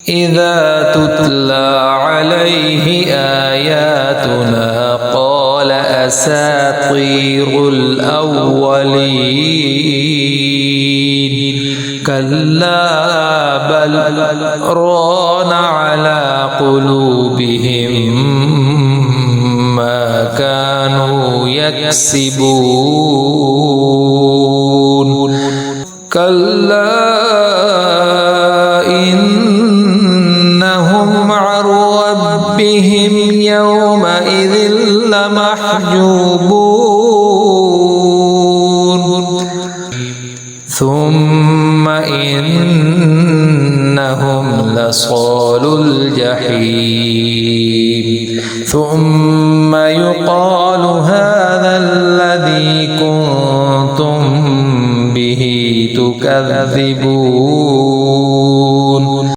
إذا تتلى عليه آياتنا قال أساطير الأولين كلا بل ران على قلوبهم ما كانوا يكسبون كلا إنهم عن ربهم يومئذ لمحجوبون ثم إنهم لصالو الجحيم ثم يقال هذا الذي كنتم به تكذبون